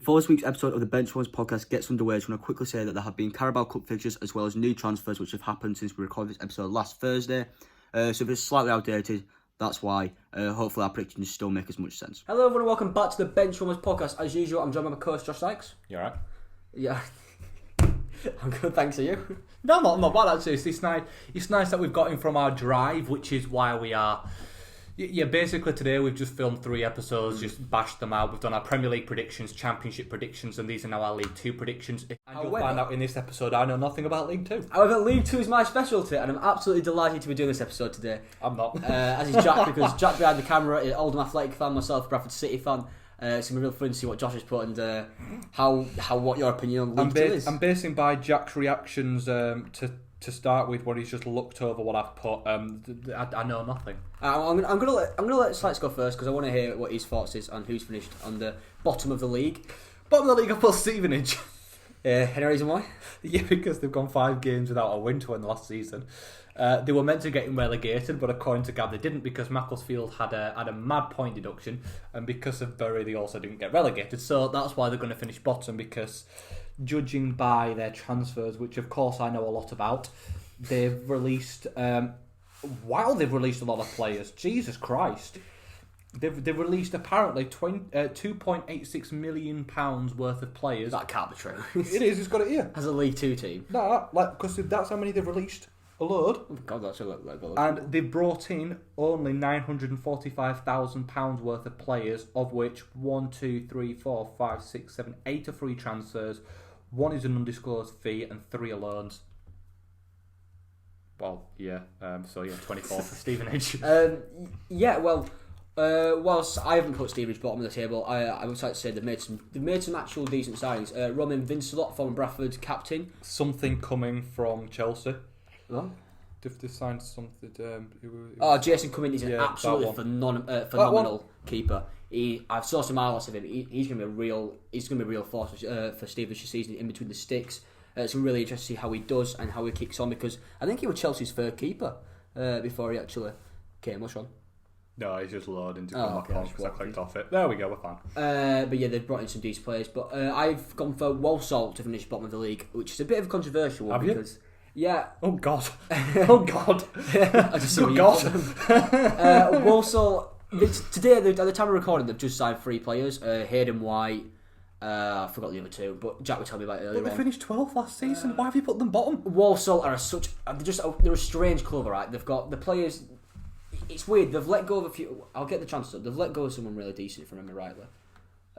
Before this week's episode of the Benchwarmers Podcast gets underway, I just want to quickly say that there have been Carabao Cup fixtures as well as new transfers which have happened since we recorded this episode last Thursday. So if it's slightly outdated, that's why. Hopefully our predictions still make as much sense. Hello everyone, welcome back to the Benchwarmers Podcast. As usual, I'm joined by my co-host Josh Sykes. You alright? Yeah. I'm good, thanks. Are you? No, not bad actually. It's nice that we've got him from our drive, which is why we are... Yeah, basically today we've just filmed 3 episodes, just bashed them out. We've done our Premier League predictions, Championship predictions, and these are now our League 2 predictions. And you'll find out in this episode I know nothing about League 2. However, League 2 is my specialty, and I'm absolutely delighted to be doing this episode today. I'm not. As is Jack, because Jack behind the camera is Oldham Athletic fan, myself Bradford City fan. It's going to be real fun to see what Josh has put and what your opinion on League 2 is. I'm basing by Jack's reactions to start with, where he's just looked over what I've put. I know nothing. I'm gonna let Sykes go first because I want to hear what his thoughts is on who's finished on the bottom of the league. Bottom of the league, I put Stevenage. Any reason why? Yeah, because they've gone 5 games without a win to win last season. They were meant to get relegated, but according to Gab, they didn't because Macclesfield had a mad point deduction, and because of Bury, they also didn't get relegated. So that's why they're going to finish bottom, because judging by their transfers, which of course I know a lot about, they've released... they've released a lot of players. Jesus Christ. They've released apparently £2.86 million worth of players. That can't be true. It is, it's got it here. As a League 2 team? No, because that's how many they've released. A load. Oh God, that's a lot. And they've brought in only £945,000 worth of players, of which 1, 2, 3, 4, 5, 6, 7, 8 are free transfers, 1 is an undisclosed fee, and 3 are loans. Well, yeah. 24 for Stevenage. Whilst I haven't put Stevenage bottom of the table, I would like to say they've made some actual decent signings. Roman Vincelot, former Bradford captain. Something coming from Chelsea. What? They've signed something. Jason Cummins is an absolutely phenomenal keeper. I've saw some highlights of him. He's going to be a real force for Stevenage this season in between the sticks. It's really interesting to see how he does and how he kicks on, because I think he was Chelsea's third keeper before he actually came. What's wrong? No, he's just loading to come back on because I clicked off it. There we go, we're fine. But yeah, they've brought in some decent players. But I've gone for Walsall to finish bottom of the league, which is a bit of a controversial one. Have because you? Yeah. Oh God. Oh God. I just saw Walsall. Today, at the time of recording, they've just signed 3 players. Hayden White. I forgot the other 2, but Jack would tell me about it earlier. But they finished 12th last season. Why have you put them bottom? Walsall are they're a strange club, right? They've got the players. It's weird. They've let go of a few. I'll get the chance. They've let go of someone really decent, if I remember rightly.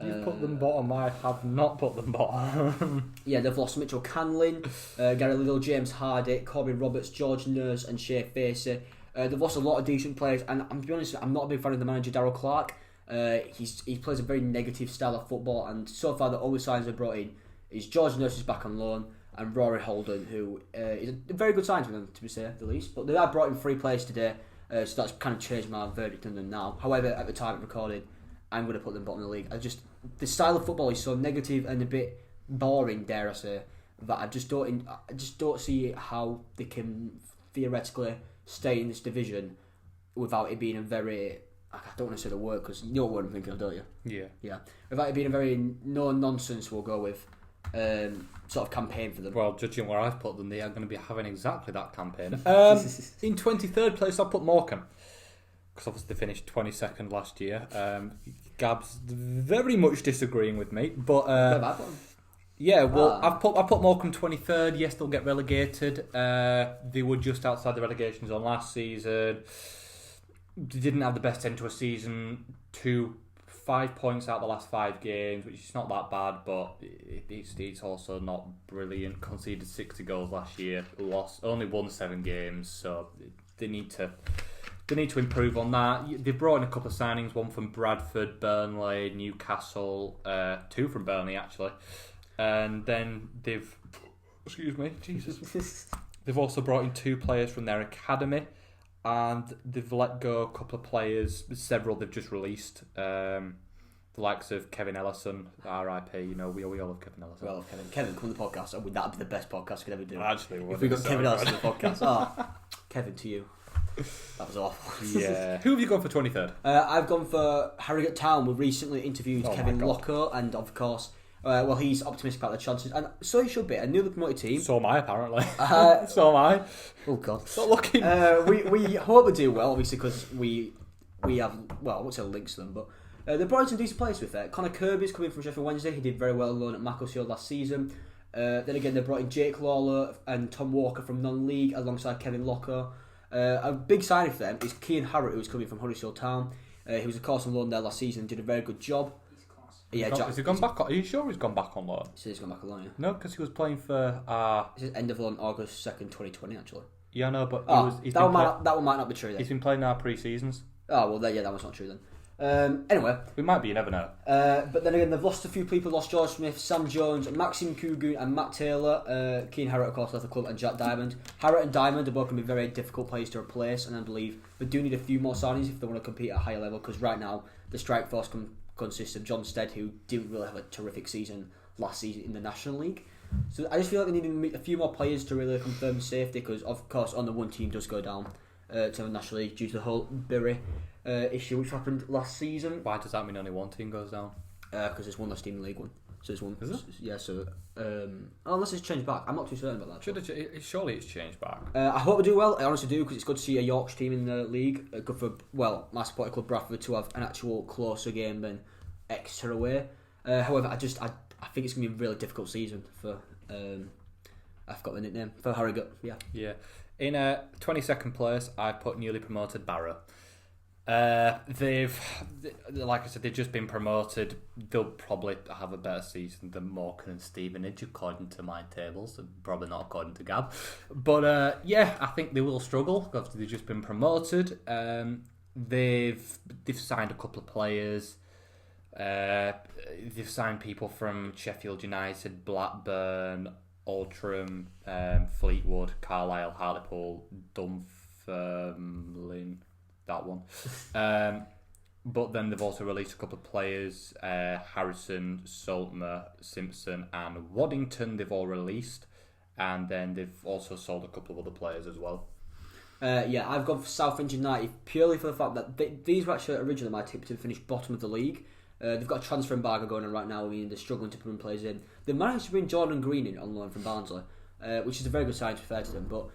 You've put them bottom. I have not put them bottom. Yeah, they've lost Mitchell Canlin, Gary Liddell, James Hardy, Corbin Roberts, George Nurse, and Shea Facey. They've lost a lot of decent players, and to be honest, I'm not a big fan of the manager Darryl Clark. He plays a very negative style of football, and so far the only signs they've brought in is George Nurse is back on loan, and Rory Holden, who is a very good sign for them, to be say the least. But they have brought in 3 players today, so that's kind of changed my verdict on them now. However, at the time of recording, I'm going to put them bottom of the league. The style of football is so negative and a bit boring, dare I say, that I just don't see how they can theoretically stay in this division without it being a very... I don't want to say the word because you know what word I'm thinking of, don't you? Yeah. Without it being a very no-nonsense, we'll go with, sort of campaign for them. Well, judging where I've put them, they are going to be having exactly that campaign. In 23rd place, I've put Morecambe, because obviously they finished 22nd last year. Gab's very much disagreeing with me, but yeah, well, I put Morecambe 23rd. Yes, they'll get relegated. They were just outside the relegation zone last season. They didn't have the best end to a season. 5 points out the last 5 games, which is not that bad, but it's also not brilliant. Conceded 60 goals last year. Only won 7 games, so they need to improve on that. They've brought in a couple of signings, 1 from Bradford, Burnley, Newcastle, 2 from Burnley actually, and then they've they've also brought in 2 players from their academy. And they've let go a couple of players, several they've just released. The likes of Kevin Ellison, RIP, we all love Kevin Ellison. Well, Kevin, come on the podcast. That'd be the best podcast we could ever do. Actually, if we got Kevin Ellison on the podcast. Kevin, to you. That was awful. Yeah. Who have you gone for 23rd? I've gone for Harrogate Town. We recently interviewed Kevin Locko, and of course, Well, he's optimistic about the chances, and so he should be. A newly promoted team. So am I, apparently. So am I. Oh God, stop looking. We hope they do well, obviously, because we have, well, I won't say links to them, but they brought in some decent players with it. Connor Kirby's coming from Sheffield Wednesday. He did very well alone at Macclesfield last season. Then again, they brought in Jake Lawler and Tom Walker from non-league alongside Kevin Locker. A big signing for them is Cian Harrott, who's coming from Huddersfield Town. He was of course on loan there last season and did a very good job. Has he gone back? Are you sure he's gone back on loan? He says he's gone back on loan, yeah. No, because he was playing for... It says end of loan August 2nd, 2020, actually. Yeah, no, but that one might not be true then. He's been playing our pre-seasons. Oh, well, that one's not true then. Anyway. We might be, you never know. But then again, they've lost a few people. Lost George Smith, Sam Jones, Maxime Kugun and Matt Taylor. Cian Harrott, of course, left the club, and Jack Diamond. Harrott and Diamond are both going to be very difficult players to replace, and I believe they do need a few more signings if they want to compete at a higher level, because right now the strike force consists of John Stead, who didn't really have a terrific season last season in the National League. So I just feel like they need a few more players to really confirm safety, because of course on the one team does go down to the National League due to the whole Bury issue which happened last season. Why does that mean only one team goes down? Because there's one less team in League One. So there's one. Is it? Yeah. So unless it's changed back, I'm not too certain about that. Surely it's changed back. I hope they do well. I honestly do, because it's good to see a Yorkshire team in the league. Good for my supporting club Bradford to have an actual closer game than Exeter away. However, I think it's going to be a really difficult season for I forgot the nickname for Harrogate. Yeah. In 22nd place, I put newly promoted Barrow. They've, like I said, they've just been promoted. They'll probably have a better season than Morecambe and Stevenage, according to my tables. Probably not according to Gab. But I think they will struggle because they've just been promoted. They've signed a couple of players. They've signed people from Sheffield United, Blackburn, Altrincham, Fleetwood, Carlisle, Hartlepool, Dunfermline, that one. But then they've also released a couple of players, Harrison, Saltmer, Simpson and Waddington they've all released. And then they've also sold a couple of other players as well. I've gone for Southend United purely for the fact that these were actually originally my tip to finish bottom of the league. They've got a transfer embargo going on right now. I mean, they're struggling to bring players in. They managed to bring Jordan Green in on loan from Barnsley, which is a very good sign to be fair to them. But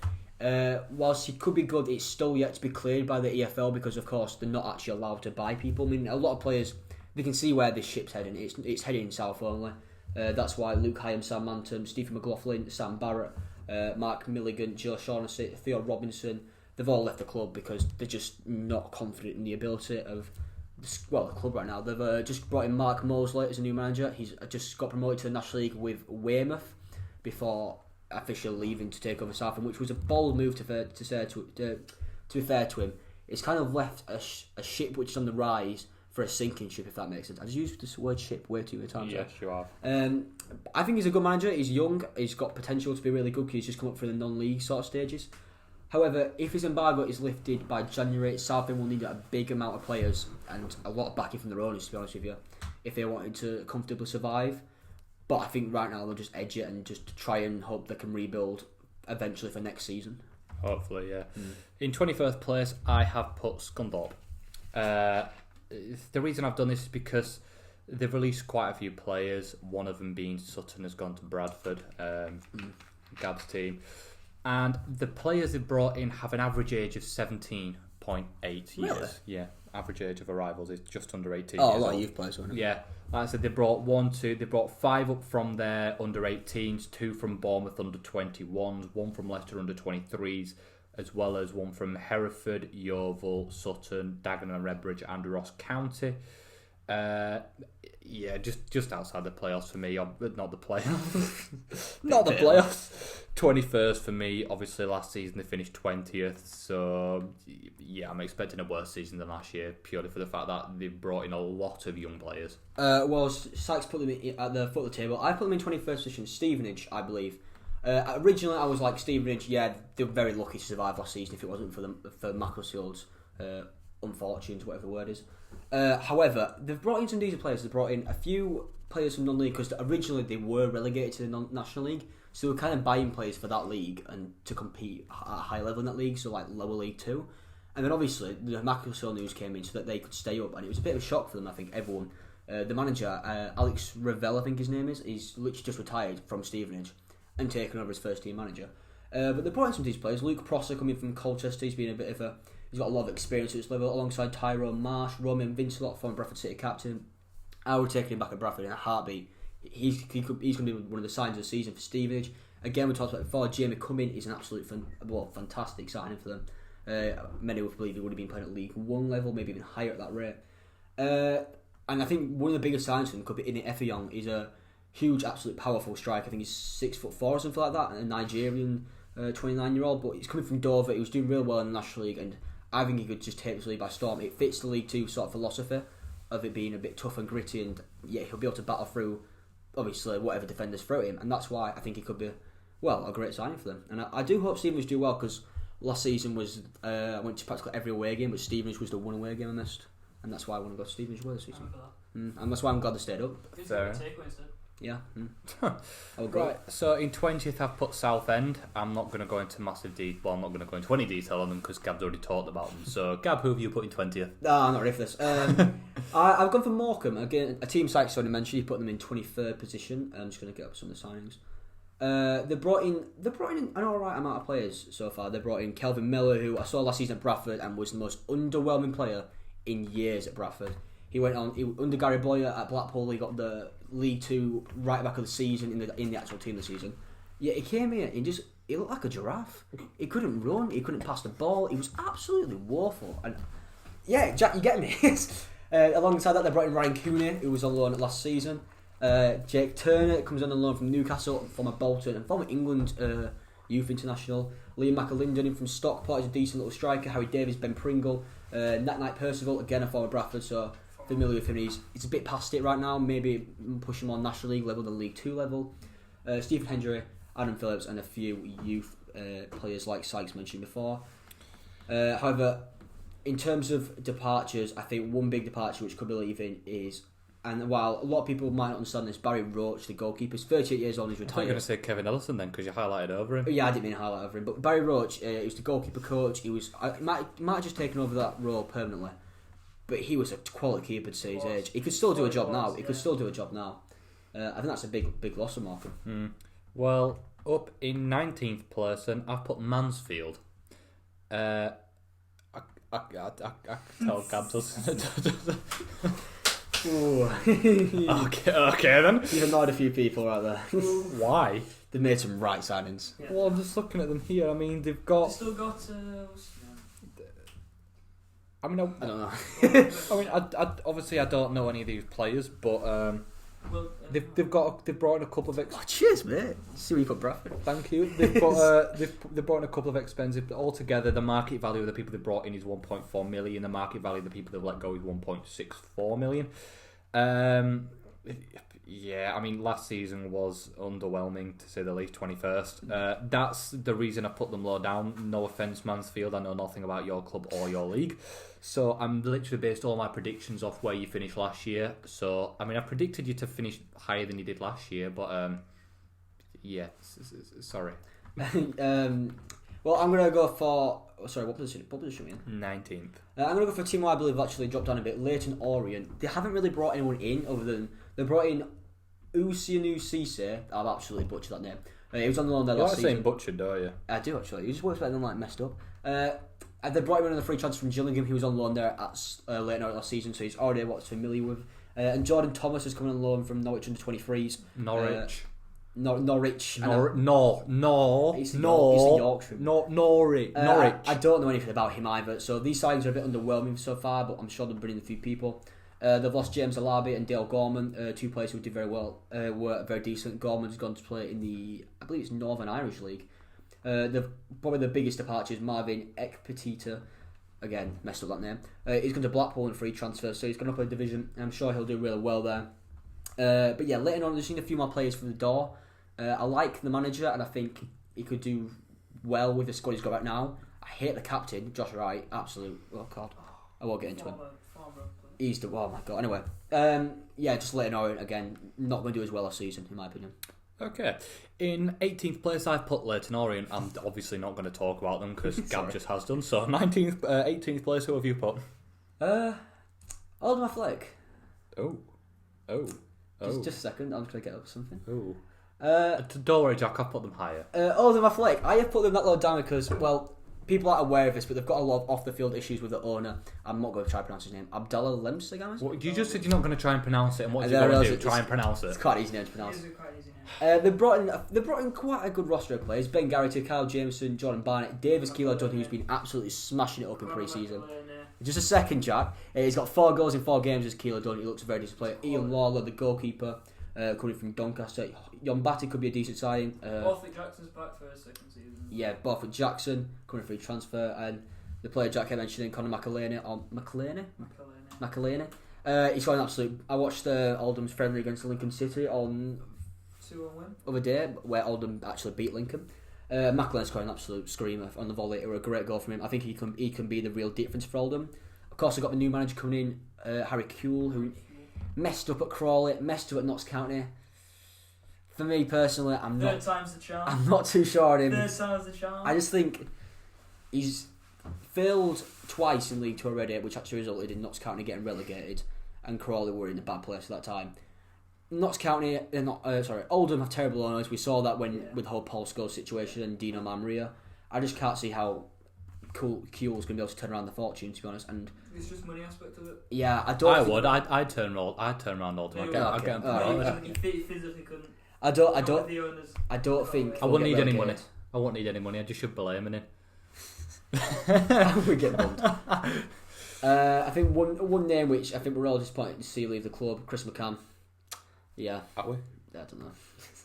whilst he could be good, it's still yet to be cleared by the EFL because, of course, they're not actually allowed to buy people. I mean, a lot of players, they can see where this ship's heading. It's heading south only. That's why Luke Hyam, Sam Manton, Stephen McLaughlin, Sam Barrett, Mark Milligan, Joe Shaughnessy, Theo Robinson, they've all left the club because they're just not confident in the ability of the club right now. They've just brought in Mark Mosley as a new manager. He's just got promoted to the National League with Weymouth before officially leaving to take over Southend, which was a bold move to be fair to him. It's kind of left a ship which is on the rise for a sinking ship, if that makes sense. I've used this word ship way too many times. Yes, you have. I think he's a good manager. He's young. He's got potential to be really good because he's just come up through the non-league sort of stages. However, if his embargo is lifted by January, Southend will need a big amount of players and a lot of backing from their owners, to be honest with you, if they wanted to comfortably survive. But I think right now they'll just edge it and just try and hope they can rebuild eventually for next season. Hopefully, yeah. In 21st place, I have put Scunthorpe. The reason I've done this is because they've released quite a few players. One of them being Sutton has gone to Bradford, Gab's team. And the players they've brought in have an average age of 17.8 years. Really? Yeah, average age of arrivals is just under 18 Oh, years a lot old. of youth players, weren't it? Yeah. Like I said, they brought they brought 5 up from their under 18s, 2 from Bournemouth under 21s, 1 from Leicester under 23s, as well as 1 from Hereford, Yeovil, Sutton, Dagenham and Redbridge and Ross County. Just outside the playoffs for me. Not the playoffs. Not the playoffs. 21st for me. Obviously, last season they finished 20th. So, yeah, I'm expecting a worse season than last year, purely for the fact that they've brought in a lot of young players. Sykes put them at the foot of the table. I put them in 21st position. Stevenage, I believe. Originally, I was like, Stevenage, yeah, they were very lucky to survive last season if it wasn't for Macclesfield's unfortunes, whatever the word is. However, they've brought in some decent players. They've brought in a few players from non-league because originally they were relegated to the National League, so we're kind of buying players for that league and to compete at a high level in that league, so like lower League 2. And then obviously the Macclesfield news came in so that they could stay up, and it was a bit of a shock for them. I think everyone The manager, Alex Ravel, I think his name is, he's literally just retired from Stevenage and taken over as first team manager. But they brought in some of these players. Luke Prosser coming from Colchester, he's got a lot of experience at this level, alongside Tyrone Marsh, Roman Vincelot, former Bradford City captain. I would take him back at Bradford in a heartbeat. He's going to be one of the signs of the season for Stevenage. Again, we talked about it before, Jamie Cumming is an absolute fantastic signing for them. Many would believe he would have been playing at League One level, maybe even higher at that rate. And I think one of the biggest signs for them could be Ini Effiong. He's a huge, absolute powerful striker. I think he's 6'4" or something like that, and a Nigerian 29-year-old. But he's coming from Dover. He was doing real well in the National League, and I think he could just take this league by storm. It fits the League Two sort of philosophy of it being a bit tough and gritty, and yeah, he'll be able to battle through, obviously, whatever defenders throw at him, and that's why I think he could be, a great signing for them. And I do hope Stevenage do well, because last season was I went to practically every away game, but Stevenage was the one away game I missed, and that's why I want to go to Stevenage this season. And that's why I'm glad they stayed up. Fair. Yeah. Right, so in 20th I've put Southend. I'm not going to go into massive detail. I'm not going to go into any detail on them because Gab's already talked about them. So Gab, who have you put in 20th? No, I'm not ready for this. I've gone for Morecambe. Again, a team Sykes already mentioned. He put them in 23rd position. I'm just going to get up some of the signings. They brought in an alright amount of players so far. They brought in Kelvin Miller, who I saw last season at Bradford and was the most underwhelming player in years at Bradford. He went on under Gary Boyer at Blackpool. He got the League Two right back of the season in the actual team this season. Yeah, he came here and he looked like a giraffe. He couldn't run. He couldn't pass the ball. He was absolutely woeful. And yeah, Jack, you get me. Alongside that, they brought in Ryan Cooney, who was on loan last season. Jake Turner comes on loan from Newcastle, former Bolton and former England youth international. Liam McAlinden in from Stockport is a decent little striker. Harry Davies, Ben Pringle, Nat Knight Percival, again a former Bradford, so familiar with him. He's a bit past it right now, maybe push him on National League level than League 2 level. Stephen Hendry, Adam Phillips and a few youth players like Sykes mentioned before. However, in terms of departures, I think one big departure which could be leaving is, and while a lot of people might not understand this, Barry Roach, the goalkeeper, is 38 years old, he's retired. I thought you were going to say Kevin Ellison then, because you highlighted over him. Yeah, I didn't mean to highlight over him, but Barry Roach, he was the goalkeeper coach. He might have just taken over that role permanently, but he was a quality keeper to his age. He could still do a job now. I think that's a big loss of Morecambe. Well, up in 19th person, I've put Mansfield. I can tell Gab's okay then. You've annoyed a few people right there. Why? They've made some right signings. Yeah. Well, I'm just looking at them here. I mean, they've still got. I don't know. I mean, I obviously I don't know any of these players, but they've brought in a couple of. Cheers, mate. See where you put Bradford. Thank you. They've brought in a couple of expensive. Altogether, the market value of the people they brought in is 1.4 million. The market value of the people they've let go is 1.64 million. Yeah, I mean, last season was underwhelming to say the least. 21st. That's the reason I put them low down. No offence, Mansfield. I know nothing about your club or your league, so I'm literally based all my predictions off where you finished last year. So I mean, I predicted you to finish higher than you did last year, but yeah, sorry. Well, I'm gonna go for. Sorry, what position are you in? 19th. I'm gonna go for a team who I believe actually dropped down a bit. Leyton Orient. They haven't really brought anyone in other than they brought in Usianu Cisse. I've absolutely butchered that name. He was on the loan there last season. You're saying butchered, don't you? I do actually. He just works better than like messed up. And they brought him in on the free transfer from Gillingham. He was on loan there at Leyton Orient last season, so he's already what's familiar with. And Jordan Thomas is coming on loan from Norwich under 23s. Norwich. Norwich. Norwich. I don't know anything about him either. So these signings are a bit underwhelming so far, but I'm sure they'll bring in a few people. They've lost James Alabi and Dale Gorman, two players who did very well, were very decent. Gorman's gone to play in I believe it's Northern Irish League. Probably the biggest departure is Marvin Ekpetita. Again, messed up that name. He's gone to Blackpool on free transfer, so he's gone up a division. I'm sure he'll do really well there. But yeah, later on, there's seen a few more players from the door. I like the manager, and I think he could do well with the squad he's got right now. I hate the captain, Josh Wright. Absolute. Oh God, I won't get into him. He's the. Oh my God. Anyway, yeah, just Leyton Orient again. Not going to do as well this season, in my opinion. Okay. In 18th place, I've put Leyton Orient. I'm obviously not going to talk about them because Gab just has done. So 18th place, who have you put? Oldham Athletic. Oh. Just a second, I'm just going to get up something. Oh. Don't worry, Jack, I've put them higher. Oldham Athletic, I have put them that low down because, well, people aren't aware of this, but they've got a lot of off-the-field issues with the owner. I'm not going to try to pronounce his name. Abdallah Lemsegam? What, you just said you're not going to try and pronounce it, and what did you going to do? Try and pronounce it. It's quite an easy name to pronounce. They brought in quite a good roster of players. Ben Garrity, Kyle Jameson, Jordan Barnett, Davis Keeler-Dunn, who's been absolutely smashing it up in pre-season. Just a second, Jack. He's got 4 goals in 4 games as Keeler-Dunn. He looks a very decent player. Ian Lawler, the goalkeeper, coming from Doncaster. Jon Batty could be a decent signing. Borthwick Jackson's back for his second season. Yeah, Borthwick Jackson coming free transfer, and the player Jack had mentioned, Conor McAleeney. He's got an absolute. I watched Oldham's friendly against Lincoln City on 2-1 win other day, where Oldham actually beat Lincoln. McAleeney's got an absolute screamer on the volley. It was a great goal from him. I think he can be the real difference for Oldham. Of course, I've got the new manager coming in, Harry Kuehl, who messed up at Crawley, messed up at Notts County. For me personally, Third time's the charm. I'm not too sure on him. Third time's the charm. I just think he's failed twice in League 2 already, which actually resulted in Notts County getting relegated, and Crawley were in a bad place at that time. Oldham have terrible owners. We saw that with the whole Paul Scholes situation and Dino Mamria. I just can't see how Kuehl's going to be able to turn around the fortune, to be honest. And it's just money aspect of it. Yeah, I'd turn around Oldham. I'd get him. He physically couldn't. I don't think. I wouldn't need any money. I won't need any money. I just should blame him. We get bumped. I think one name which I think we're all disappointed to see leave the club, Chris McCann. Yeah. Are we? I don't know.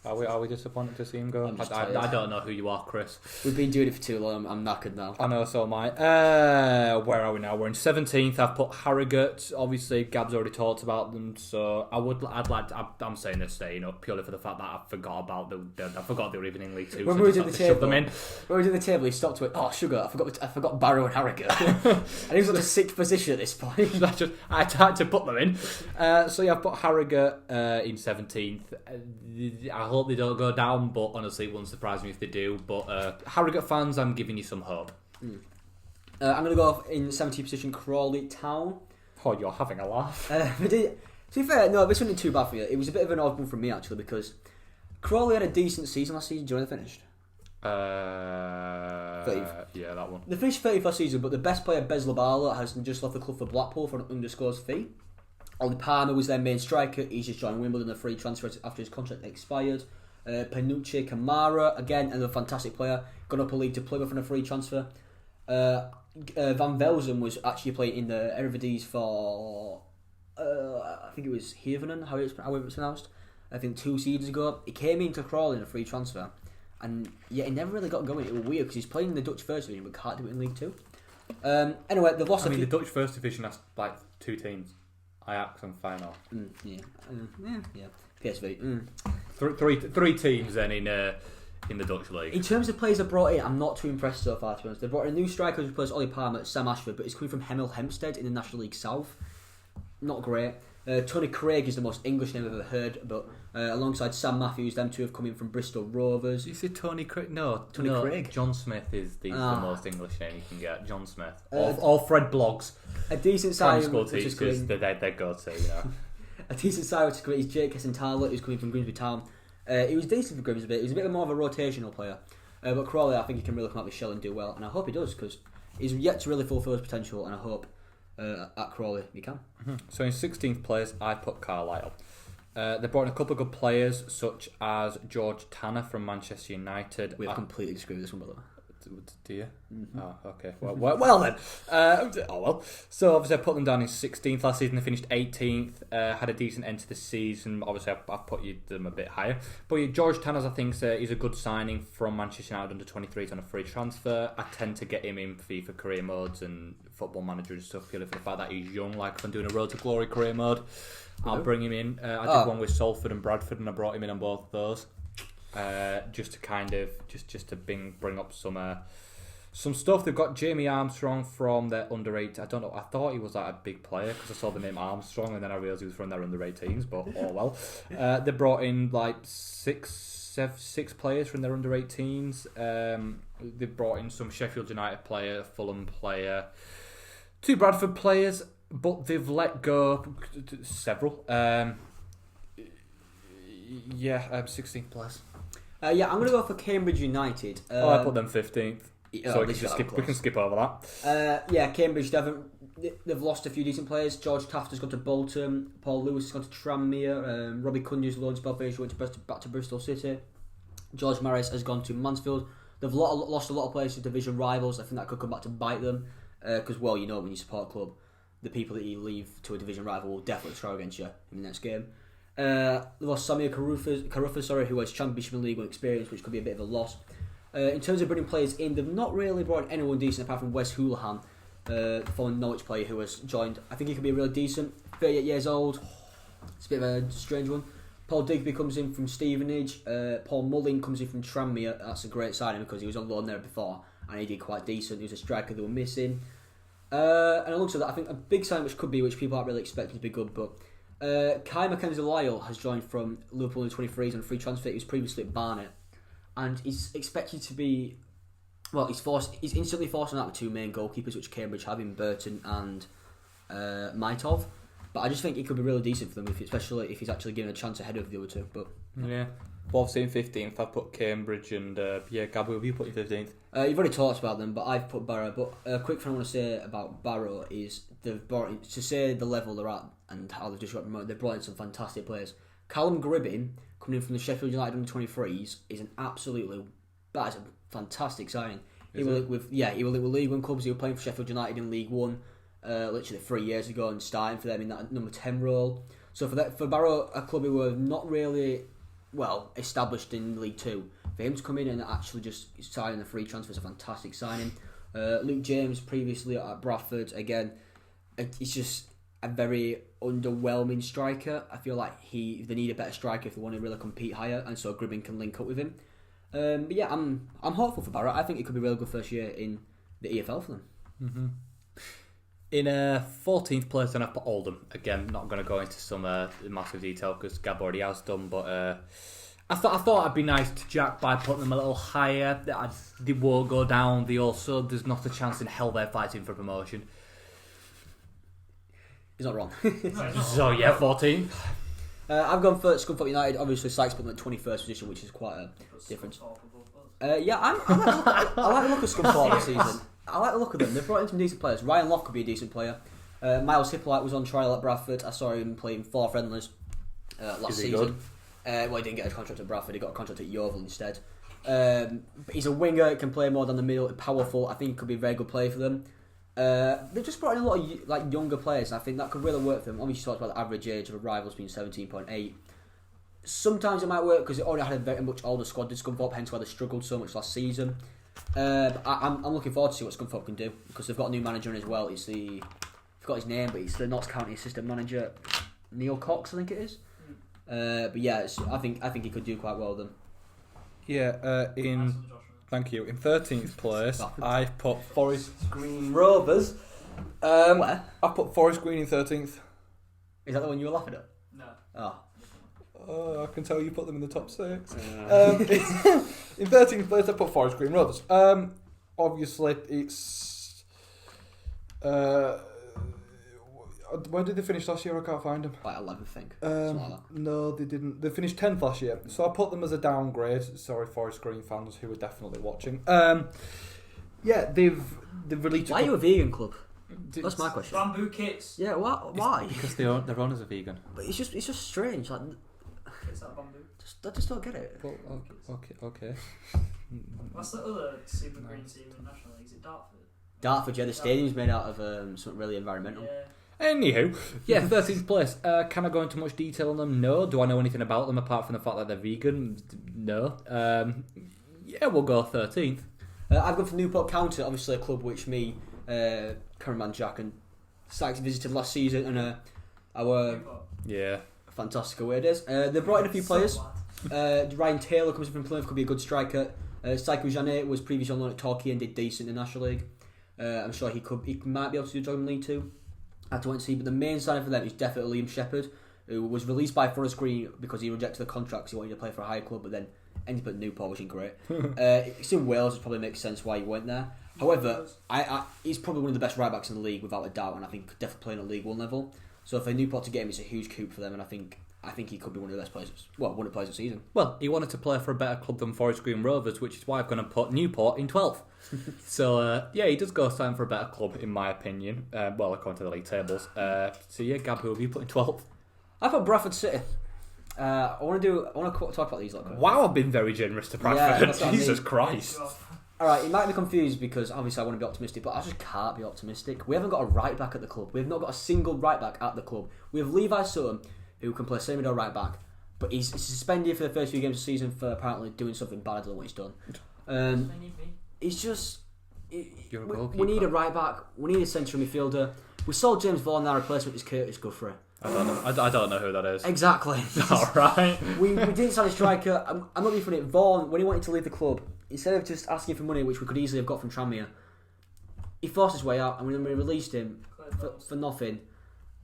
Are we disappointed to see him go? I don't know who you are, Chris. We've been doing it for too long. I'm knackered now. I know, so am I. Where are we now? We're in 17th. I've put Harrogate. Obviously, Gab's already talked about them, so I'm saying they're staying up purely for the fact that I forgot about I forgot they were even in League 2. When we were doing the table, he stopped with, sugar, I forgot Barrow and Harrogate. And he was at the 6th position at this point. I had to put them in. So yeah, I've put Harrogate in 17th. I hope they don't go down, but honestly it wouldn't surprise me if they do. But Harrogate fans, I'm giving you some hope. I'm going to go in 17th position, Crawley Town. Oh, you're having a laugh. To be fair, no, this wasn't too bad for you. It was a bit of an odd one from me, actually, because Crawley had a decent season last season. Do you know when they finished? 30th. Yeah, that one. They finished 30th last season, but the best player, Bez Labala, has just left the club for Blackpool for an undisclosed fee. Ollie Palmer was their main striker. He's just joined Wimbledon on a free transfer after his contract expired. Panucci Kamara, again, another fantastic player, gone up a league to Plymouth on a free transfer. Van Velzen was actually playing in the Eredivisie for, I think it was Hevenen, how it was pronounced. I think 2 seasons ago. He came into Crawley in a free transfer, and yet he never really got going. It was weird because he's playing in the Dutch First Division but can't do it in League 2. Anyway, they've lost. The Dutch First Division has like 2 teams. Ajax and Feyenoord. Yeah. PSV. Three teams then in the Dutch league. In terms of players they brought in, I'm not too impressed so far, to be honest. They brought in a new striker who replaced Ollie Palmer, Sam Ashford, but he's coming from Hemel Hempstead in the National League South. Not great. Tony Craig is the most English name I've ever heard, but alongside Sam Matthews, them two have come in from Bristol Rovers. You say Tony Craig? No, Craig. John Smith is the most English name you can get. John Smith. Or Fred Bloggs. A decent side school teachers, they go to, you know. A decent side which is great is Jake Hessenthaler, who's coming from Grimsby Town. He was decent for Grimsby. He was a bit more of a rotational player. But Crawley, I think he can really come out of his shell and do well, and I hope he does, because he's yet to really fulfil his potential, and I hope at Crawley he can. Mm-hmm. So in 16th place, I put Carlisle. They brought in a couple of good players, such as George Tanner from Manchester United. We have completely disagreed with this one, by the way. Do you? Mm-hmm. Oh, okay. Well then. So obviously I put them down in 16th last season. They finished 18th. Had a decent end to the season. Obviously I've put them a bit higher. But George Tanner, I think, is a good signing from Manchester United under 23s on a free transfer. I tend to get him in FIFA career modes and Football Manager and stuff purely for the fact that he's young. Like if I'm doing a Road to Glory career mode, I'll bring him in. I did one with Salford and Bradford, and I brought him in on both of those. Just to kind of just to bring up some stuff. They've got Jamie Armstrong from their under 8. I don't know. I thought he was like a big player because I saw the name Armstrong, and then I realised he was from their under 18s. But oh well. They brought in like six players from their under 18s. They brought in some Sheffield United player, Fulham player, 2 Bradford players, but they've let go several. Yeah, 16th place. I'm going to go for Cambridge United. I put them 15th. So we can skip over that. Cambridge, they've lost a few decent players. George Taft has gone to Bolton. Paul Lewis has gone to Tranmere. Robbie Cunya's loaned to Belfast, went back to Bristol City. George Maris has gone to Mansfield. They've lost a lot of players to division rivals. I think that could come back to bite them. Because, when you support a club, the people that you leave to a division rival will definitely throw against you in the next game. They lost Samir Karufa, who has Championship and League One experience, which could be a bit of a loss. In terms of bringing players in, they've not really brought in anyone decent apart from Wes Houlihan, the former Norwich player who has joined. I think he could be really decent. 38 years old. It's a bit of a strange one. Paul Digby comes in from Stevenage. Paul Mullin comes in from Tranmere. That's a great signing because he was on loan there before and he did quite decent. He was a striker they were missing. And it looks like that. I think a big sign which people aren't really expecting to be good, but Kai Mackenzie-Lyle has joined from Liverpool in 23s on a free transfer. He was previously at Barnet, and he's expected to be. Well, he's instantly forcing out the two main goalkeepers, which Cambridge have in Burton and Maitov. But I just think he could be really decent for them, especially if he's actually given a chance ahead of the other two. But yeah, well, I've seen 15th. I've put Cambridge and Gabriel. Have you put your 15th? You've already talked about them, but I've put Barrow. But a quick thing I want to say about Barrow is they've brought in, to say the level they're at and how they've just got promoted. They've brought in some fantastic players. Callum Gribbin coming in from the Sheffield United under 23s is that is a fantastic signing. He will link with League One clubs. He was playing for Sheffield United in League One. Literally 3 years ago and starting for them in that number 10 role. So for Barrow, a club who were not really established in League 2, for him to come in and actually just sign the free transfer is a fantastic signing. Luke James previously at Bradford, again, he's just a very underwhelming striker. I feel like they need a better striker if they want to really compete higher, and so Gribbin can link up with him. But yeah, I'm hopeful for Barrow. I think it could be a really good first year in the EFL for them. Mm-hmm. In 14th place, then I've put Oldham. Again, not going to go into some massive detail because Gab already has done, but I thought it'd be nice to jack by putting them a little higher. They won't go down. There's not a chance in hell they're fighting for promotion. He's not wrong. So yeah, 14th. I've gone for Scunthorpe United. Obviously, Sykes put them at 21st position, which is quite a difference. I like the look of Scunthorpe this season. I like the look of them. They've brought in some decent players. Ryan Lock could be a decent player. Miles Hippolyte was on trial at Bradford. I saw him playing 4 friendlies last season. He didn't get a contract at Bradford. He got a contract at Yeovil instead. He's a winger. Can play more down the middle. Powerful. I think he could be a very good player for them. They've just brought in a lot of younger players, and I think that could really work for them. Obviously, talked about the average age of rivals being 17.8. Sometimes it might work because it already had a very much older squad to Scunthorpe, hence why they struggled so much last season. But I'm looking forward to see what Scunthorpe can do because they've got a new manager in as well. I forgot his name, but he's the Notts County assistant manager, Neil Cox, I think it is. But yeah, I think he could do quite well with them. Yeah, thank you. In 13th place, I've put Forest Green Rovers. Where? I've put Forest Green in 13th. Is that the one you were laughing at? No. Oh, I can tell you put them in the top 6. In 13th place, I put Forest Green Rovers. Obviously, it's... where did they finish last year? I can't find them. Like 11th, I think. Something like that. No, they didn't. They finished 10th last year. So I put them as a downgrade. Sorry, Forest Green fans who are definitely watching. Yeah, they've released... Why are you a vegan club? That's my question. Bamboo kits. Yeah, why? Because their owners are vegan. But it's just strange. Like, Kits out of bamboo. I just don't get it. Well, okay. What's the other super green team in the National League? Is it Dartford? Dartford, yeah, the stadium's made out of something really environmental. Yeah. Anywho, yeah, 13th place. Can I go into much detail on them? No. Do I know anything about them apart from the fact that they're vegan? No. Yeah, we'll go 13th. I've gone for Newport County, obviously a club which me, cameraman Jack and Sykes visited last season, and our fantastic away days. They brought in a few players. Ryan Taylor comes from Plymouth, could be a good striker. Saikou Janet was previously on loan at Torquay and did decent in the National League. I'm sure he might be able to do a job in League 2. I have to wait and see, but the main sign for them is definitely Liam Shepherd, who was released by Forest Green because he rejected the contract because he wanted to play for a higher club, but then ended up at Newport, which is great. It's in Wales, it probably makes sense why he went there. However, he's probably one of the best right-backs in the league without a doubt, and I think definitely playing at League 1 level. So for Newport to get him, it's a huge coup for them, and I think I think he could be one of the best players. Well, one of the players of the season. Well, he wanted to play for a better club than Forest Green Rovers, which is why I'm going to put Newport in 12th. So, he does go sign for a better club, in my opinion. Well, according to the league tables. So, yeah, Gab, who have you put in 12th? I thought Bradford City. I want to talk about these. Wow, I've been very generous to Bradford. Yeah, Jesus Christ. Alright, you might be confused because obviously I want to be optimistic, but I just can't be optimistic. We haven't got a right back at the club. We've not got a single right back at the club. We have Levi Sutton, who can play semi-middle right back, but he's suspended for the first few games of the season for apparently doing something bad. I don't know what he's done. It's just... we need a right back. We need a central midfielder. We sold James Vaughan, our replacement is Curtis Guthrie. I don't know. I don't know who that is. Exactly. Alright. we didn't sign a striker. I'm not being funny. Vaughan, when he wanted to leave the club, instead of just asking for money, which we could easily have got from Tranmere, he forced his way out, and we released him for nothing.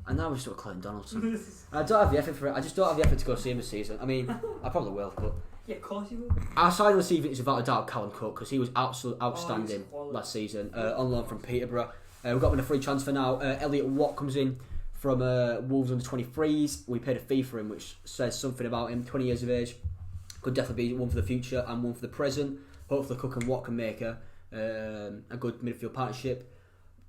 And now we're stuck with Clayton Donaldson. I don't have the effort for it. I just don't have the effort to go see him this season. I mean, I probably will, but... Yeah, of course you will. Our side receiving is without a doubt Callum Cook, because he was absolutely outstanding last season, on loan from Peterborough. We've got him in a free transfer now. Elliot Watt comes in from Wolves under 23s. We paid a fee for him, which says something about him. 20 years of age. Could definitely be one for the future and one for the present. Hopefully Cook and Watt can make a good midfield partnership.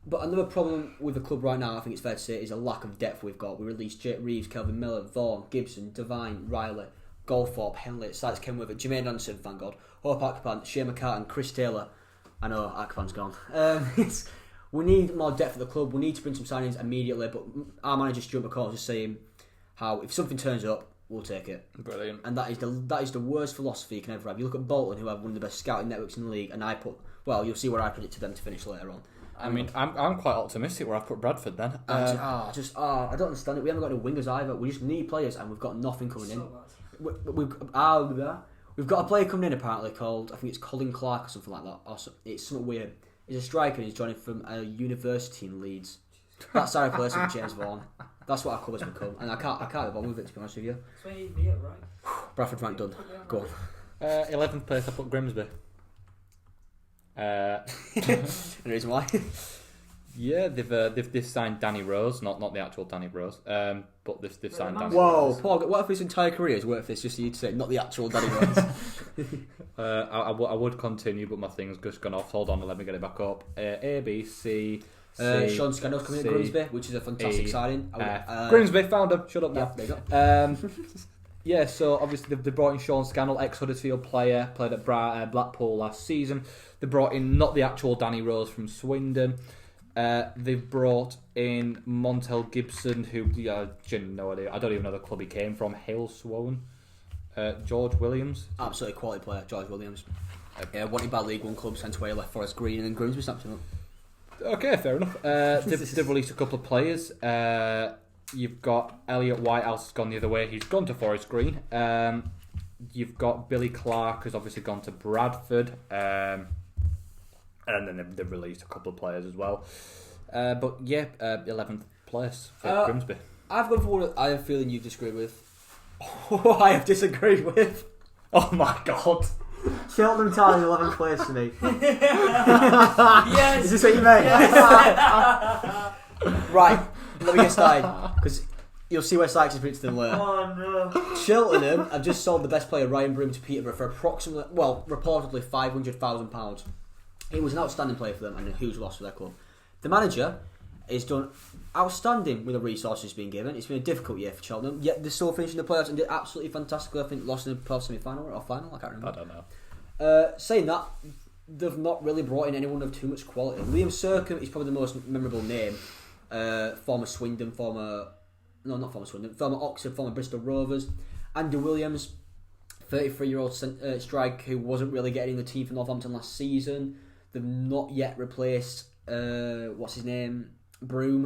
But another problem with the club right now, I think it's fair to say, is a lack of depth we've got. We released Jake Reeves, Kelvin Miller, Vaughan, Gibson, Devine, Riley, Goldthorpe, Henley, Sykes, Kenworth, Jermaine Anderson, thank God, Hope Akpan, Shane McCartan, Chris Taylor. I know Akpan's gone. We need more depth at the club. We need to bring some signings immediately. But our manager Stuart McCall is just saying how if something turns up, we'll take it. Brilliant. And that is the worst philosophy you can ever have. You look at Bolton, who have one of the best scouting networks in the league, and you'll see where I predicted them to finish later on. I mean, I'm quite optimistic where I've put Bradford then. I don't understand it. We haven't got any wingers either. We just need players, and we've got nothing coming in. We've got a player coming in apparently called, I think it's Colin Clark or something like that. It's something weird. He's a striker and he's joining from a university in Leeds. That's our replacement for James Vaughan. That's what our club has become, and I can't be bothered with it, to be honest with you. So you need me at right. Bradford rank done. Go on. 11th place I put Grimsby. Any reason why? Yeah, they've signed Danny Rose, not the actual Danny Rose, but they've signed Danny Whoa, Rose. Paul, what if his entire career has worked for this just for you to say not the actual Danny Rose? I would continue, but my thing's just gone off. Hold on, let me get it back up. A, B, C, Sean Scannell's coming in at Grimsby, which is a fantastic signing. Grimsby, found him. Shut up now. Yeah, there you go. Yeah, so obviously they brought in Sean Scannell, ex-Huddersfield player, played at Blackpool last season. They brought in not the actual Danny Rose from Swindon. They've brought in Montel Gibson, who no idea. I don't even know the club he came from. Hale Swoon. George Williams. Absolutely quality player, George Williams. Wanted by League One club, sent away, left Forest Green, and then Grimsby snapped him up. Okay, fair enough. They've released a couple of players. You've got Elliot Whitehouse has gone the other way. He's gone to Forest Green. You've got Billy Clark, who's obviously gone to Bradford. And then they've released a couple of players as well. But yeah, 11th place for Grimsby. I've gone for one I have a feeling you've disagreed with. I have disagreed with. Oh my God. Cheltenham Town 11th place for me. Yes. Is this what you mean? Yes. Right, let me get started. Because you'll see where Sykes is predicted later. Oh no. Cheltenham have just sold the best player, Ryan Broom, to Peterborough for reportedly £500,000. He was an outstanding player for them and a huge loss for their club. The manager has done outstanding with the resources being given. It's been a difficult year for Cheltenham, yet they're still finishing the playoffs and did absolutely fantastically. I think lost in the playoff semi-final or final, I can't remember. I don't know. Saying that, they've not really brought in anyone of too much quality. Liam Sercombe is probably the most memorable name. Former Swindon, former Oxford, former Bristol Rovers. Andy Williams, 33-year-old striker who wasn't really getting in the team for Northampton last season. They've not yet replaced Broom,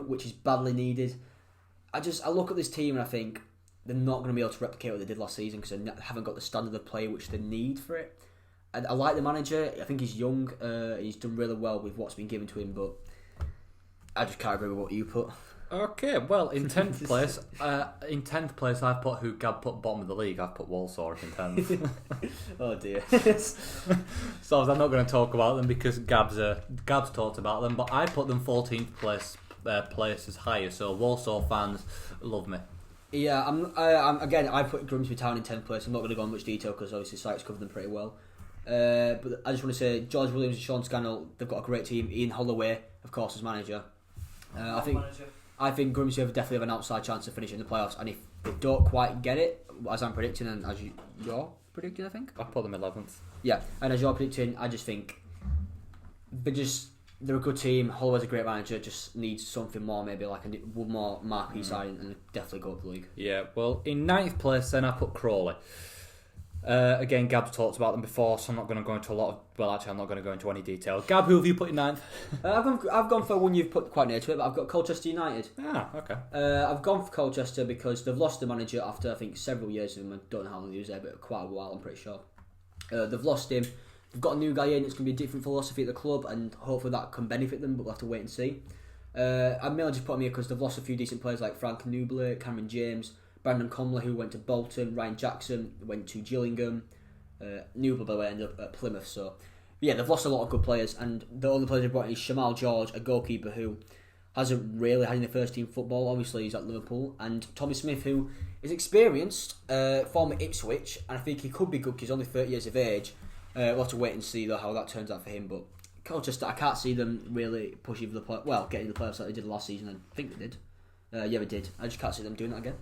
which is badly needed. I look at this team and I think they're not going to be able to replicate what they did last season because they haven't got the standard of play which they need for it. I like the manager. I think he's young. He's done really well with what's been given to him, but I just can't agree with what you put. Okay, well, in 10th place, I've put who Gab put bottom of the league. I've put Walsall in 10th. Oh dear. So I'm not going to talk about them because Gab's talked about them, but I put them 14th place as higher. So Walsall fans love me. Yeah, again, I put Grimsby Town in 10th place. I'm not going to go in much detail because obviously Sykes covered them pretty well. But I just want to say George Williams and Sean Scannell, they've got a great team. Ian Holloway, of course, as manager. I think Grimsby definitely have an outside chance of finishing the playoffs, and if they don't quite get it, as I'm predicting and as you're predicting, I think I put them 11th. Yeah, and as you're predicting, I just think they're a good team. Holloway's a great manager. Just needs something more, maybe like one more marquee signing, and definitely go up the league. Yeah, well, in 9th place, then I put Crawley. Again, Gab's talked about them before, so I'm not going to go into I'm not going to go into any detail. Gab, who have you put in 9th? I've gone for one you've put quite near to it, but I've got Colchester United. Ah, okay. I've gone for Colchester because they've lost the manager after, I think, several years of him. I don't know how long he was there, but quite a while, I'm pretty sure. They've lost him. They've got a new guy in. It's going to be a different philosophy at the club, and hopefully that can benefit them, but we'll have to wait and see. I mainly just put him here because they've lost a few decent players like Frank Newbley, Cameron James, Brandon Comley, who went to Bolton, Ryan Jackson went to Gillingham, Newbley, by the way, ended up at Plymouth. So, yeah, they've lost a lot of good players, and the only player they've brought in is Shamal George, a goalkeeper who hasn't really had any first team football. Obviously, he's at Liverpool, and Tommy Smith, who is experienced, former Ipswich, and I think he could be good because he's only 30 years of age. We'll have to wait and see though how that turns out for him, but Colchester, I can't see them really pushing for getting the playoffs like they did last season, and I think they did. Yeah, they did. I just can't see them doing that again.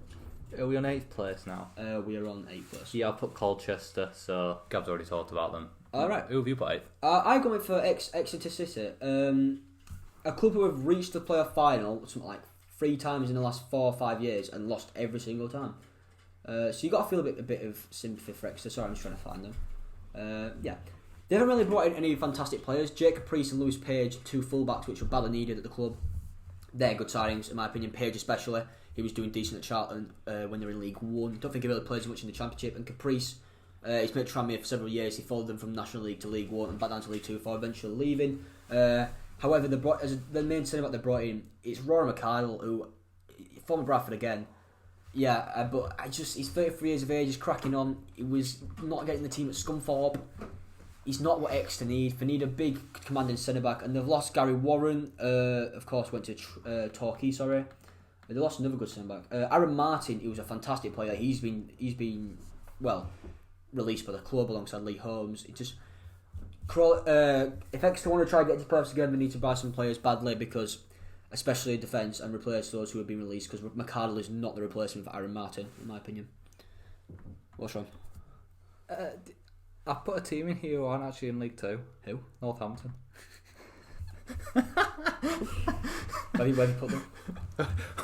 Are we on 8th place now? We are on 8th place. Yeah, I'll put Colchester, so Gab's already talked about them. Alright. Who have you put 8th? I've gone for Exeter City. A club who have reached the playoff final something like 3 times in the last 4 or 5 years and lost every single time. So you got to feel a bit of sympathy for Exeter. Sorry, I'm just trying to find them. Yeah. They haven't really brought in any fantastic players. Jake Caprice and Lewis Page, 2 fullbacks which were badly needed at the club. They're good signings, in my opinion. Page especially. He was doing decent at Charlton when they were in League One. Don't think he really plays much in the Championship. And Caprice, he's been at Tranmere for several years. He followed them from National League to League One and back down to League Two before eventually leaving. However, the main centre back they brought in, it's Rory McArdle, who former Bradford again. Yeah, but he's 33 years of age. He's cracking on. He was not getting the team at Scunthorpe. He's not what Exeter need. They need a big commanding centre back, and they've lost Gary Warren. Of course, went to Torquay. Sorry. They lost another good centre back. Aaron Martin, who was a fantastic player. He's been released by the club alongside Lee Holmes. It just if Exeter want to try and get to playoffs again, they need to buy some players badly, because especially defence, and replace those who have been released, because McArdle is not the replacement for Aaron Martin, in my opinion. What's wrong? I've put a team in here who aren't actually in League Two. Who? Northampton. Where have you put them?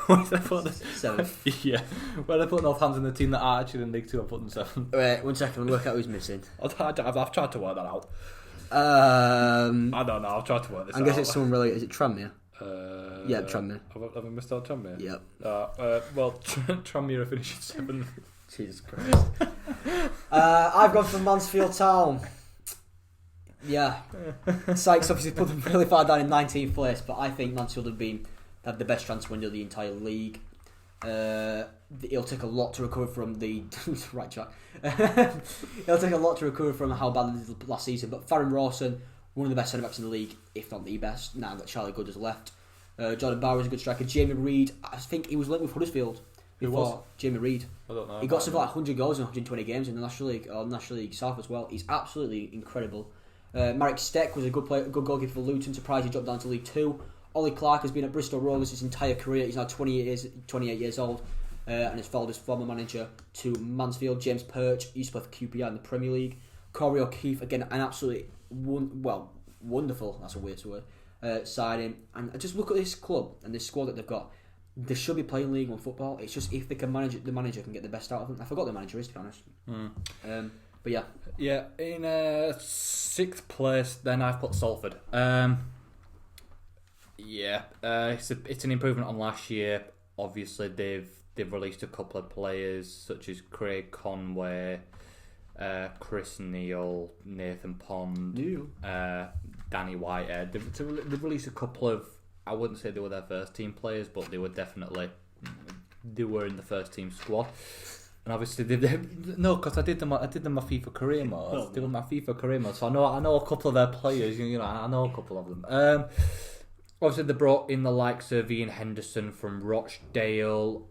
Where did I put them? 7th. Yeah. Where did I put Northampton, the team that are actually in League Two, I put them 7th. Wait, 1 second, I'll work out who's missing. I've tried to work that out. I don't know, I've tried to work this out. I guess it's someone related. Is it Tranmere? Yeah, Tranmere. Have I missed out Tranmere? Yep. Well, Tranmere are finishing 7th. Jesus Christ. I've gone for Mansfield Town. Yeah. Sykes obviously put them really far down in 19th place, but I think Mansfield have the best transfer window of the entire league. It'll take a lot to recover from the right track. It'll take a lot to recover from how bad they did last season. But Farron Rawson, one of the best centre backs in the league, if not the best, now that Charlie Good has left. Jordan Bauer is a good striker. Jamie Reid, I think he was linked with Huddersfield. Who was? Jamie Reid. I don't know. He got something like 100 goals in 120 games in the National League or National League South as well. He's absolutely incredible. Marek Steck was a good goalkeeper for Luton. Surprised he dropped down to League 2. Ollie Clark has been at Bristol Rovers his entire career. He's now 28 years old and has followed his former manager to Mansfield. James Perch used to play for QPR in the Premier League. Corey O'Keefe, again, an absolutely wonderful, that's a weird word, signing. And just look at this club and this squad that they've got. They should be playing League One football. It's just if they can manage it, the manager can get the best out of them. I forgot the manager is, to be honest. But yeah. Yeah, in 6th place, then I've put Salford. It's an improvement on last year. Obviously, they've released a couple of players such as Craig Conway, Chris Neal, Nathan Pond, Danny Whitehead. They've released a couple of, I wouldn't say they were their first team players, but they were in the first team squad. And obviously, because I did them my FIFA career mode. They were my FIFA career mode, so I know a couple of their players. I know a couple of them. Obviously, they brought in the likes of Ian Henderson from Rochdale,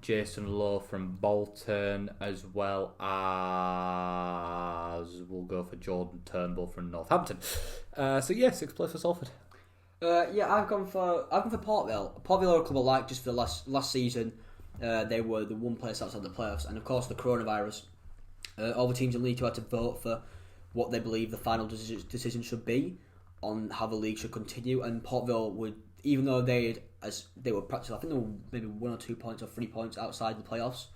Jason Lowe from Bolton, as well as we'll go for Jordan Turnbull from Northampton. So yeah, 6th place for Salford. I've gone for Port Vale. Port Vale are a club I like just for the last season. They were the one place outside the playoffs, and of course the coronavirus. All the teams in League Two had to vote for what they believe the final decision should be on how the league should continue. And Port Vale would, even though they were practically, I think they were maybe 1 or 2 points or 3 points outside the playoffs,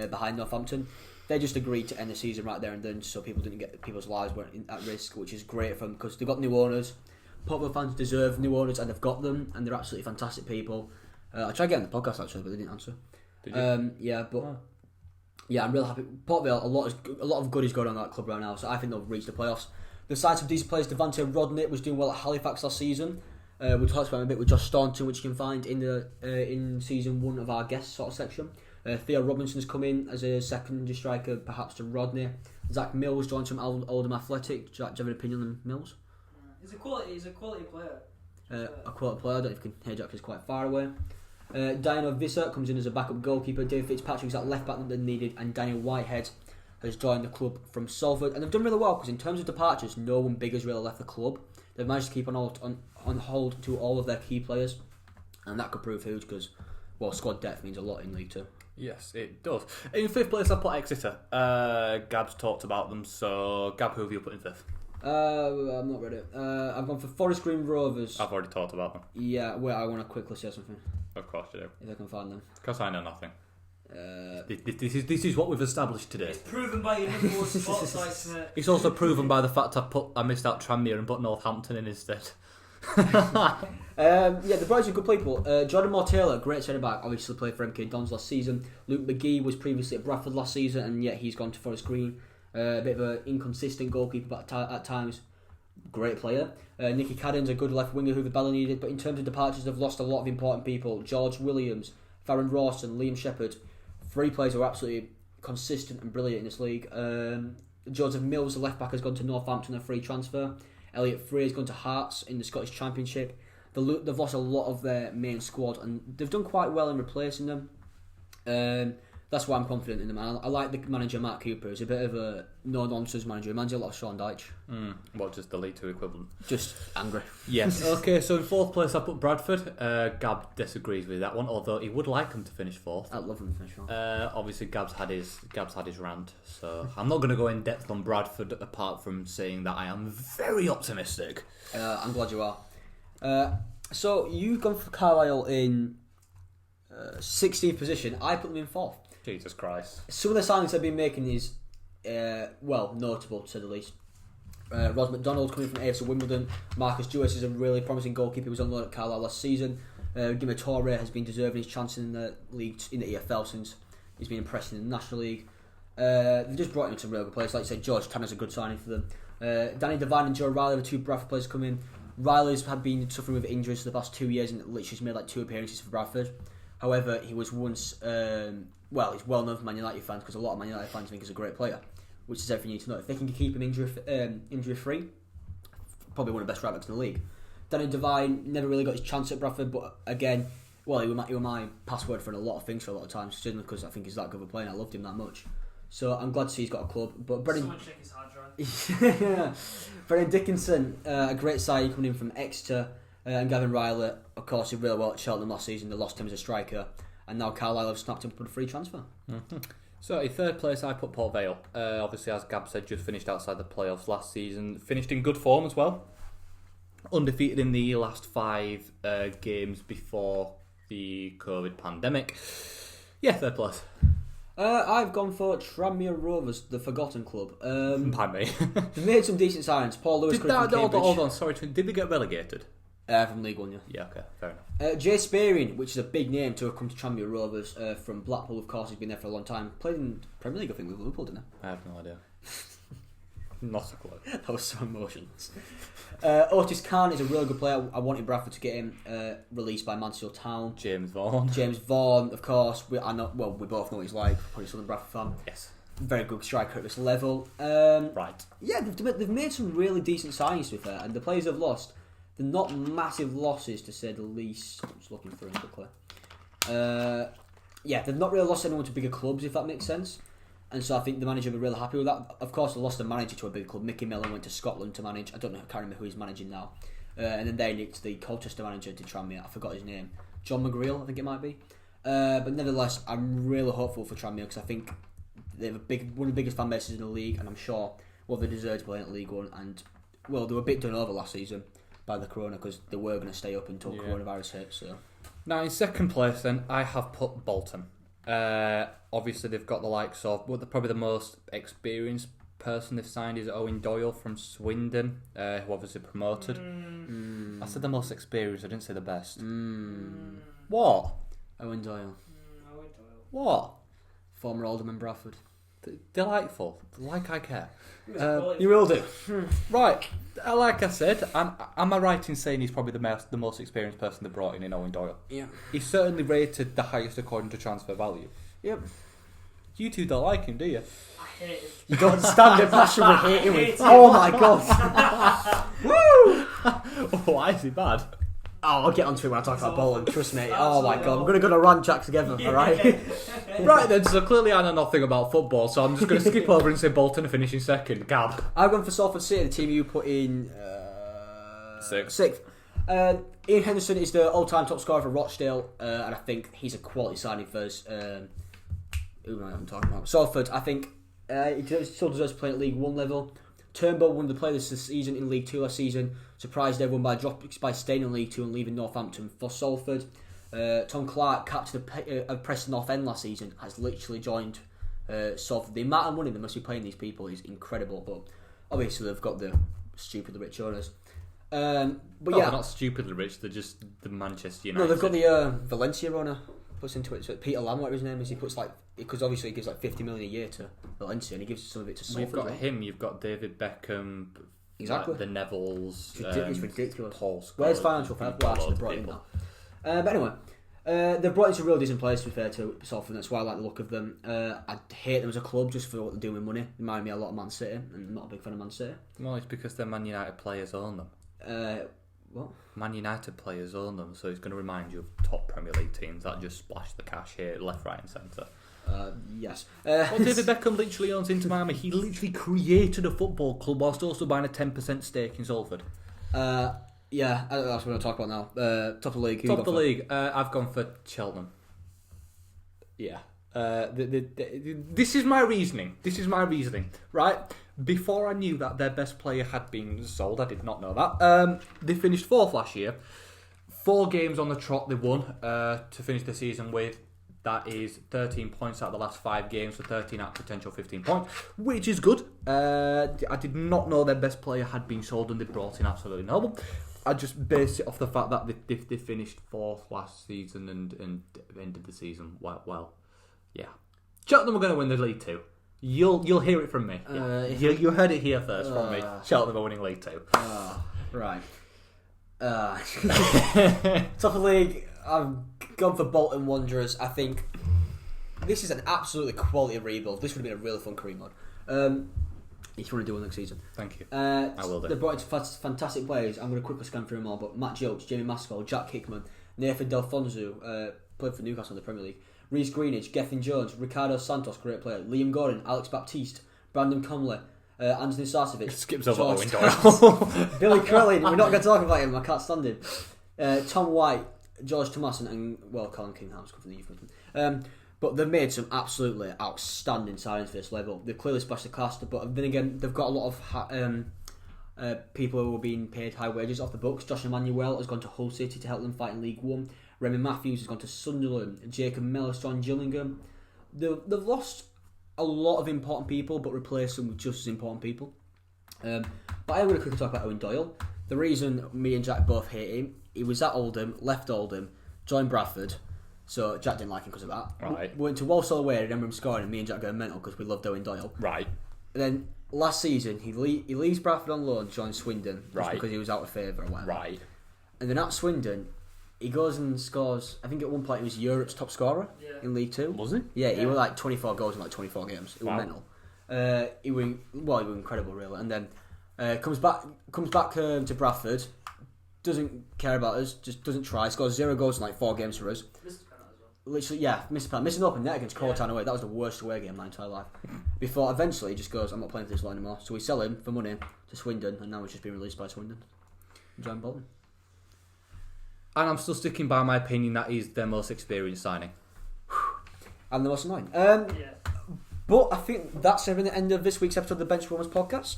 behind Northampton. They just agreed to end the season right there and then, so people's lives weren't at risk, which is great for them because they've got new owners. Port Vale fans deserve new owners, and they've got them, and they're absolutely fantastic people. I tried getting the podcast actually, but they didn't answer. Did you? Yeah, I'm real happy. Port Vale, a lot of good is going on at that club right now, so I think they'll reach the playoffs. The sides of these players, Devante Rodney was doing well at Halifax last season. We talked about him a bit with Josh Staunton, which you can find in season 1 of our guest sort of section. Theo Robinson's come in as a secondary striker, perhaps to Rodney. Zach Mills joined from Oldham Athletic. Do you have an opinion on Mills? He's a quality player. A quality player. I don't know if you can hear Jack is quite far away. Dino Visser comes in as a backup goalkeeper. David Fitzpatrick's at left back that they needed, and Daniel Whitehead has joined the club from Salford, and they've done really well because in terms of departures, no one big has really left the club. They've managed to keep on hold to all of their key players, and that could prove huge because, well, squad depth means a lot in League Two. Yes, it does. In 5th place, I put Exeter. Gab's talked about them, so Gab, who have you put in 5th? I'm not ready. I've gone for Forest Green Rovers. I've already talked about them. Yeah, wait, I want to quickly say something. Of course you do. If I can find them. Because I know nothing. This is what we've established today. It's proven by your number 1 spot, Sykes, isn't it? It's also proven by the fact I missed out Tranmere and put Northampton in instead. The boys are good people. Jordan Moore-Taylor, great centre back, obviously played for MK Dons last season. Luke McGee was previously at Bradford last season, and yet he's gone to Forest Green. A bit of an inconsistent goalkeeper, but at times, great player. Nicky Cadden's a good left winger who the Bella needed, but in terms of departures, they've lost a lot of important people. George Williams, Farron Rawson, Liam Shepherd. 3 players who are absolutely consistent and brilliant in this league. Joseph Mills, the left back, has gone to Northampton on a free transfer. Elliot Frey has gone to Hearts in the Scottish Championship. They've lost a lot of their main squad, and they've done quite well in replacing them. That's why I'm confident in them. I like the manager, Mark Cooper. He's a bit of a no-nonsense manager. He reminds you a lot of Sean Dyche. Well, just the League Two equivalent. Just angry. Yes. Okay, so in 4th place I put Bradford. Gab disagrees with that one, although he would like them to finish 4th. I'd love them to finish 4th. Obviously, Gab's had his rant, so I'm not going to go in depth on Bradford apart from saying that I am very optimistic. I'm glad you are. So you've gone for Carlisle in 16th position. I put them in 4th. Jesus Christ. Some of the signings they've been making is, notable to say the least. Ros McDonald coming from AFC Wimbledon. Marcus Jewis is a really promising goalkeeper. He was on loan at Carlisle last season. Gima Torre has been deserving his chance in the league, in the EFL since he's been impressing in the National League. They've just brought in some real good players. Like I said, George Tanner's a good signing for them. Danny Devine and Joe Riley, the 2 Bradford players, come in. Riley's had been suffering with injuries for the past 2 years and literally has made like 2 appearances for Bradford. However, he was once, he's well known for Man United fans because a lot of Man United fans think he's a great player, which is everything you need to know. If they can keep him injury free, probably one of the best right backs in the league. Danny Devine never really got his chance at Bradford, but again, he was my password for a lot of things for a lot of times, simply because I think he's that good of a player and I loved him that much. So I'm glad to see he's got a club. But Someone check his hard drive. Brendan Dickinson, a great signing coming in from Exeter. And Gavin Riley, of course, did really well at Cheltenham last season. They lost him as a striker, and now Carlisle have snapped him up with a free transfer. Mm-hmm. So in 3rd place, I put Port Vale. Obviously, as Gab said, just finished outside the playoffs last season. Finished in good form as well. Undefeated in the last 5 games before the COVID pandemic. Yeah, 3rd place. I've gone for Tranmere Rovers, the forgotten club. Pardon me. They've made some decent signings. Paul Lewis from Cambridge. Hold on, sorry. Did they get relegated? From League One, yeah. Yeah, okay, fair enough. Jay Spearing, which is a big name to have come to Tranmere Rovers from Blackpool, of course, he's been there for a long time. Played in Premier League, I think, with Liverpool, didn't he? I have no idea. Not a clue. That was so emotionless. Otis Khan is a really good player. I wanted Bradford to get him released by Mansfield Town. James Vaughan, of course. We both know what he's like. Probably Southern Bradford fan. Yes. Very good striker at this level. Right. Yeah, they've made some really decent signings, to be fair, and the players they've lost, they're not massive losses to say the least. I'm just looking through them quickly. They've not really lost anyone to bigger clubs, if that makes sense. And so I think the manager will be really happy with that. Of course, they lost a manager to a big club. Mickey Mellon went to Scotland to manage. I can't remember who he's managing now. And then they nicked the Colchester manager to Tranmere. I forgot his name. John McGreal, I think it might be. But nevertheless, I'm really hopeful for Tranmere because I think they have one of the biggest fan bases in the league, and I'm sure they deserve to play in League One. And they were a bit done over last season by the corona because they were going to stay up until coronavirus hit. So now in second place, then I have put Bolton. Obviously, they've got the likes of probably the most experienced person they've signed is Owen Doyle from Swindon, who obviously promoted. I said the most experienced. I didn't say the best. What? Owen Doyle. What? Former Alderman Bradford. Delightful. Like I care. You will do. Right. Like I said, am I right in saying he's probably the most experienced person they brought in Owen Doyle? Yeah. He's certainly rated the highest according to transfer value. Yep. You two don't like him, do you? I hate him. You don't stand the passion we hate him. Oh my god. Woo! Why is he bad? Oh, I'll get onto it when I talk about Bolton. Trust me. Oh my god, I'm going to go to rant Jack together. All right. Right then. So clearly I know nothing about football, so I'm just going to skip over and say Bolton are finishing second. Gab. I've gone for Salford City, the team you put in sixth. Ian Henderson is the all-time top scorer for Rochdale, and I think he's a quality signing for us. Who am I talking about? Salford. I think he still deserves to play at League One level. Turnbull, one of the players this season in League Two last season, surprised everyone by staying in League Two and leaving Northampton for Salford. Tom Clark, captain of Preston North End last season, has literally joined Salford. The amount of money they must be paying these people is incredible, but obviously they've got the stupidly rich owners. They're not stupidly rich. They're just the Manchester United. No, they've got the Valencia owner puts into it. So Peter Lam, whatever his name is, he puts because obviously he gives 50 million a year to Valencia, and he gives some of it to Salford. You've got him. You've got David Beckham. Exactly. The Nevilles. It's ridiculous. Paul Scholes. Where's financial fair play? They brought in that. But anyway, they've brought in some real decent players, to be fair to Salford. That's why I like the look of them. I hate them as a club just for what they're doing with money. They remind me a lot of Man City, and I'm not a big fan of Man City. Well, it's because their Man United players own them. What? Man United players own them, so it's going to remind you of top Premier League teams that just splash the cash here, left, right, and centre. Yes. Well, David Beckham literally owns Inter Miami. He literally created a football club whilst also buying a 10% stake in Salford. Yeah, that's what I'm going to talk about now. Top of the league. Top of the league. I've gone for Cheltenham. Yeah. This is my reasoning. Right? Before I knew that their best player had been sold, I did not know that. They finished fourth last year. 4 games on the trot they won to finish the season with. That is 13 points out of the last 5 games, so 13 out of potential 15 points, which is good. I did not know their best player had been sold and they brought in absolutely noble. I just based it off the fact that they finished 4th last season and ended the season well. Yeah. Cheltenham are going to win the League 2. You'll hear it from me. Yeah. You heard it here first from me. Cheltenham are winning League 2. Right. Top of the league, I've gone for Bolton Wanderers. I think this is an absolutely quality rebuild. This would have been a really fun career mode. If you want to do one next season. Thank you. I will do. They brought in fantastic players. I'm going to quickly scan through them all. But Matt Jokes, Jamie Mascall, Jack Hickman, Nathan Delfonso, played for Newcastle in the Premier League. Reece Greenidge, Gethin Jones, Ricardo Santos, great player. Liam Gordon, Alex Baptiste, Brandon Conley, Anthony Sarcevic. Skips over Owen Doyle. Billy Crellin, we're not going to talk about him. I can't stand him. Tom White, George Thomas, and Colin Kingham's come from the youth. But they've made some absolutely outstanding signings for this level. They've clearly splashed the class, but then again, they've got a lot of people who are being paid high wages off the books. Josh Emmanuel has gone to Hull City to help them fight in League One. Remy Matthews has gone to Sunderland. Jacob Mellis, John Gillingham. They've lost a lot of important people, but replaced them with just as important people. But I'm going to quickly talk about Owen Doyle. The reason me and Jack both hate him, he was at Oldham, left Oldham, joined Bradford. So Jack didn't like him because of that. Right. We went to Walsall away, I remember him scoring, and me and Jack going mental because we loved Owen Doyle. Right. And then last season, he leaves Bradford on loan, joins Swindon, just right. because he was out of favour or whatever. Right. And then at Swindon, he goes and scores, I think at one point he was Europe's top scorer in League Two. Was he? Yeah, he was like 24 goals in like 24 games. It was mental. He was incredible, really. And then comes back to Bradford, doesn't care about us, just doesn't try. Scores 0 goals in like 4 games for us. Missed a penalty as well. Literally, yeah, missed an open net against Cortown away. That was the worst away game of my entire life. Before eventually he just goes, I'm not playing for this lot anymore. So we sell him for money to Swindon, and now he's just been released by Swindon. John Bolton. And I'm still sticking by my opinion that he's their most experienced signing. And the most annoying. Yeah. But I think that's the end of this week's episode of the Benchwarmers Podcast.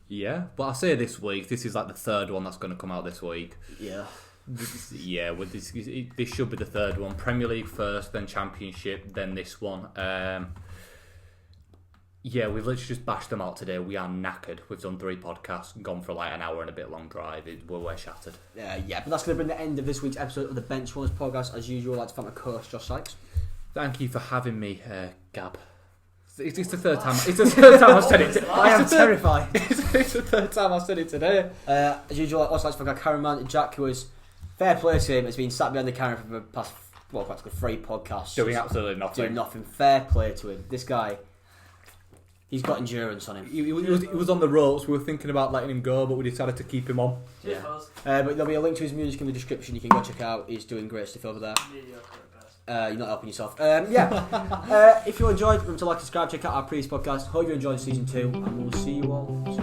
Yeah, but I say this week, this is like the third one that's going to come out this week. Yeah. This should be the third one. Premier League first, then Championship, then this one. Yeah, we've literally just bashed them out today. We are knackered. We've done 3 podcasts, gone for like an hour and a bit long drive. We're shattered. Yeah, but that's going to bring the end of this week's episode of the Benchwarmers Podcast. As usual, I'd like to thank my co-host, Josh Sykes. Thank you for having me, Gab. It's the third time. It's the third time I've said it. I am terrified. It's the third time I've said it today. As usual, I'd also like to thank our cameraman, Jack, who was fair play to him. Has been sat behind the camera for the past, practically 3 podcasts. Doing absolutely nothing. Doing nothing. Fair play to him. This guy, he's got endurance on him. He was on the ropes. We were thinking about letting him go, but we decided to keep him on. Cheers, Yeah. fellas. But there'll be a link to his music in the description. You can go check out. He's doing great stuff over there. Mediocre at best. You're not helping yourself. If you enjoyed, remember to like, subscribe, check out our previous podcast. Hope you enjoyed season 2, and we'll see you all soon.